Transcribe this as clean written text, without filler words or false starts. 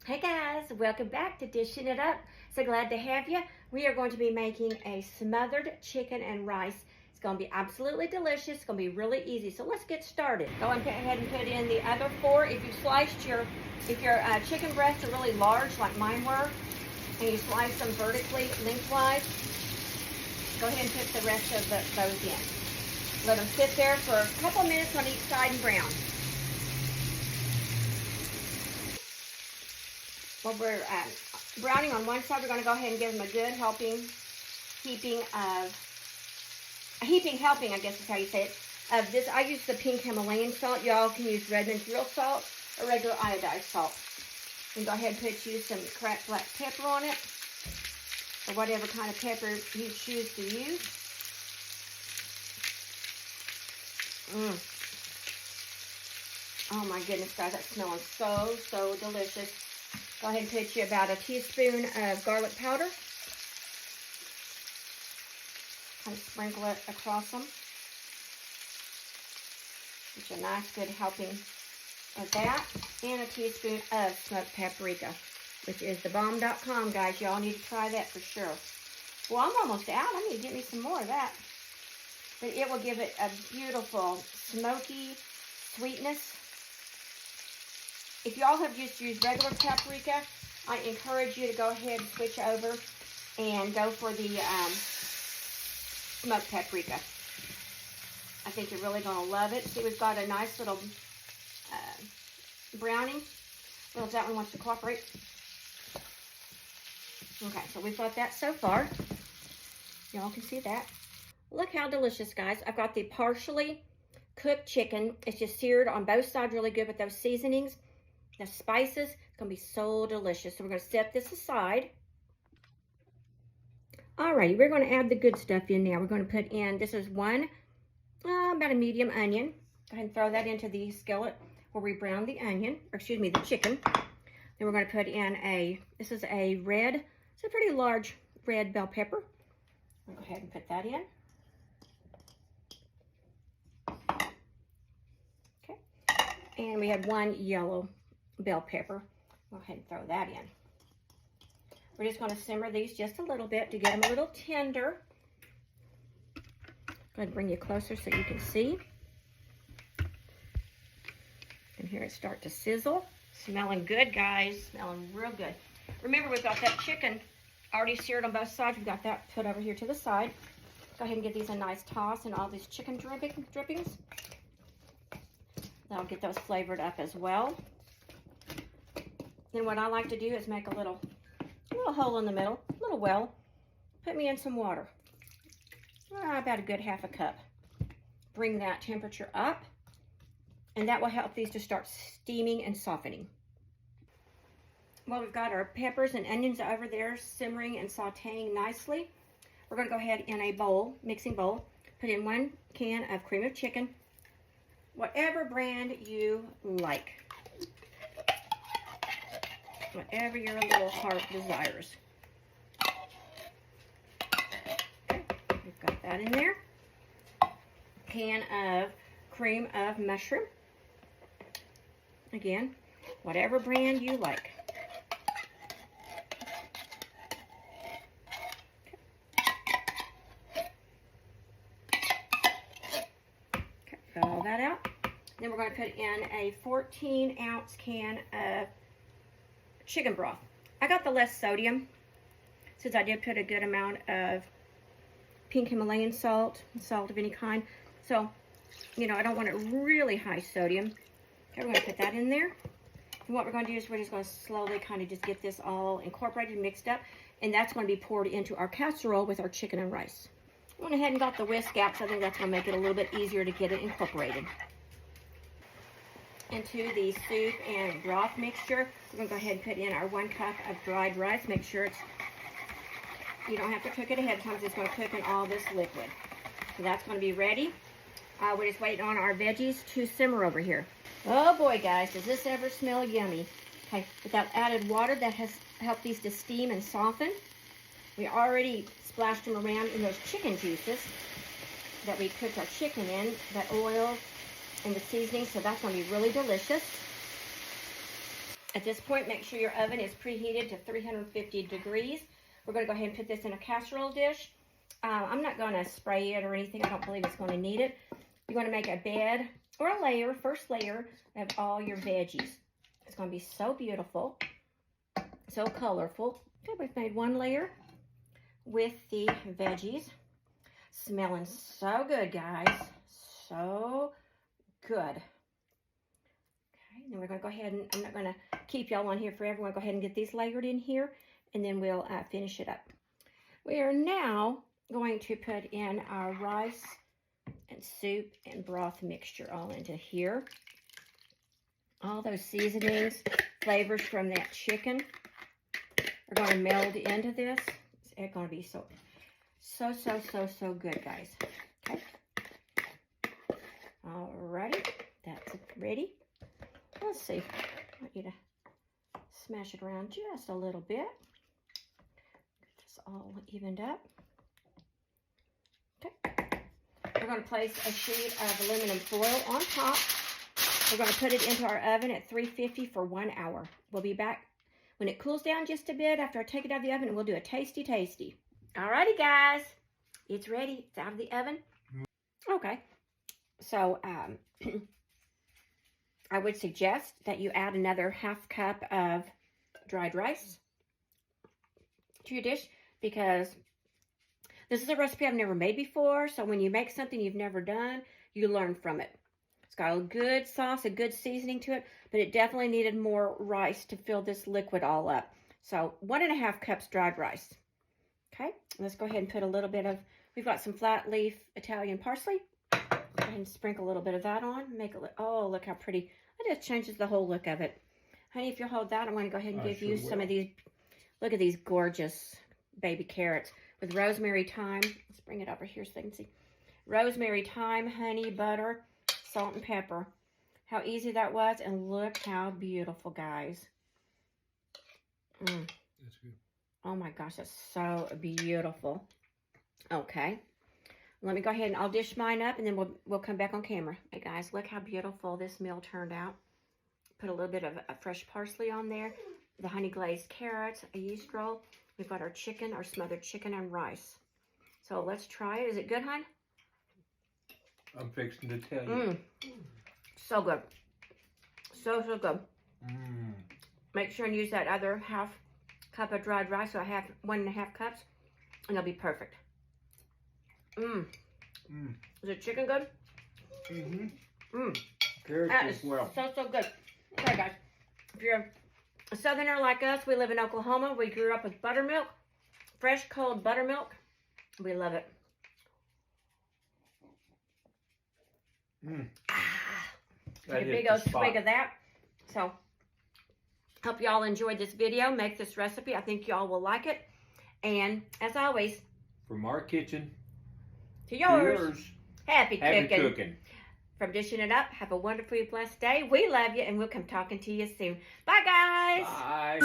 Hey guys, welcome back to Dishing It Up. So glad to have you. We are going to be making a smothered chicken and rice. It's going to be absolutely delicious. It's going to be really easy. So let's get started. Go ahead and put in the other four. If your chicken breasts are really large like mine were, and you slice them vertically lengthwise, go ahead and put the rest of those in. Let them sit there for a couple minutes on each side and brown. While we're browning on one side, we're going to go ahead and give them a good heaping, I guess is how you say it, of this. I use the pink Himalayan salt. Y'all can use Redmond's real salt or regular iodized salt. And go ahead and put you some cracked black pepper on it, or whatever kind of pepper you choose to use. Oh my goodness, guys, that's smelling so delicious. Go ahead and put you about a teaspoon of garlic powder. Kind of sprinkle it across them. Get you a nice good helping of that. And a teaspoon of smoked paprika, which is thebomb.com, guys. Y'all need to try that for sure. Well, I'm almost out. I need to get me some more of that. But it will give it a beautiful smoky sweetness. If y'all have just used regular paprika, I encourage you to go ahead and switch over and go for the smoked paprika. I think you're really going to love it. See, we've got a nice little browning. Well, if that one wants to cooperate. Okay, so we've got that so far. Y'all can see that. Look how delicious, guys. I've got the partially cooked chicken. It's just seared on both sides really good with those seasonings. The spices, it's going to be so delicious. So we're going to set this aside. Alrighty, we're going to add the good stuff in now. We're going to put in, this is about a medium onion. Go ahead and throw that into the skillet where we brown the onion, or excuse me, the chicken. Then we're going to put in this is a red, it's a pretty large red bell pepper. We'll go ahead and put that in. Okay. And we have one yellow bell pepper. Go ahead and throw that in. We're just going to simmer these just a little bit to get them a little tender. Go ahead and bring you closer so you can see. And here it start to sizzle. Smelling good, guys. Smelling real good. Remember, we've got that chicken already seared on both sides. We've got that put over here to the side. Go ahead and give these a nice toss and all these chicken drippings. That'll get those flavored up as well. Then what I like to do is make a little hole in the middle, a little well. Put me in some water, about a good half a cup. Bring that temperature up, and that will help these to start steaming and softening. Well, we've got our peppers and onions over there simmering and sauteing nicely. We're going to go ahead in a bowl, mixing bowl, put in 1 can of cream of chicken, whatever brand you like. Whatever your little heart desires. Okay, we've got that in there. Can of cream of mushroom. Again, whatever brand you like. Okay, got all that out. Then we're going to put in a 14-ounce can of chicken broth. I got the less sodium since I did put a good amount of pink Himalayan salt of any kind. So, I don't want it really high sodium. Okay, we're going to put that in there. And what we're going to do is we're just going to slowly kind of just get this all incorporated, mixed up, and that's going to be poured into our casserole with our chicken and rice. I went ahead and got the whisk out, so I think that's going to make it a little bit easier to get it incorporated. Into the soup and broth mixture, we're going to go ahead and put in our 1 cup of dried rice. Make sure you don't have to cook it ahead of time. It's just going to cook in all this liquid. So that's going to be ready. We're just waiting on our veggies to simmer over here. Oh boy, guys, does this ever smell yummy. Okay, with that added water, that has helped these to steam and soften. We already splashed them around in those chicken juices that we cooked our chicken in, that oil and the seasoning, so that's going to be really delicious. At this point, make sure your oven is preheated to 350 degrees. We're going to go ahead and put this in a casserole dish. I'm not going to spray it or anything. I don't believe it's going to need it. You're going to make a bed or a layer, first layer of all your veggies. It's going to be so beautiful, so colorful. Okay, we've made one layer with the veggies. Smelling so good, guys. So good. Okay, then we're going to go ahead and, I'm not going to keep y'all on here forever. We're going to go ahead and get these layered in here, and then we'll finish it up. We are now going to put in our rice and soup and broth mixture all into here. All those seasonings, flavors from that chicken are going to meld into this. It's going to be so good, guys. Okay. Alrighty, that's ready. Let's see. I want you to smash it around just a little bit. Get this all evened up. Okay. We're going to place a sheet of aluminum foil on top. We're going to put it into our oven at 350 for 1 hour. We'll be back when it cools down just a bit after I take it out of the oven, and we'll do a tasty. Alrighty, guys. It's ready. It's out of the oven. Okay. So, I would suggest that you add another ½ cup of dried rice to your dish, because this is a recipe I've never made before. So when you make something you've never done, you learn from it. It's got a good sauce, a good seasoning to it, but it definitely needed more rice to fill this liquid all up. So 1½ cups dried rice. Okay, let's go ahead and put a little bit of, we've got some flat leaf Italian parsley. Go ahead and sprinkle a little bit of that on. Make it, oh, look how pretty. It just changes the whole look of it. Honey, if you'll hold that, I want to go ahead and give you some of these. Look at these gorgeous baby carrots with rosemary, thyme. Let's bring it over here so they can see. Rosemary, thyme, honey, butter, salt, and pepper. How easy that was, and look how beautiful, guys. That's good. Oh my gosh, that's so beautiful. Okay. Let me go ahead and I'll dish mine up, and then we'll come back on camera. Hey guys, look how beautiful this meal turned out. Put a little bit of fresh parsley on there, the honey glazed carrots, a yeast roll. We've got our chicken, our smothered chicken and rice. So let's try it. Is it good, hon? I'm fixing to tell you. So good. So good. Make sure and use that other ½ cup of dried rice, so I have 1½ cups, and it'll be perfect. Is the chicken good? Carrots that as well. So good. Okay, guys. If you're a southerner like us, we live in Oklahoma. We grew up with buttermilk, fresh, cold buttermilk. We love it. Take a big old swig of that. So, hope y'all enjoyed this video. Make this recipe. I think y'all will like it. And, as always, from our kitchen to yours. Happy cooking. From Dishing It Up, have a wonderfully blessed day. We love you, and we'll come talking to you soon. Bye, guys. Bye.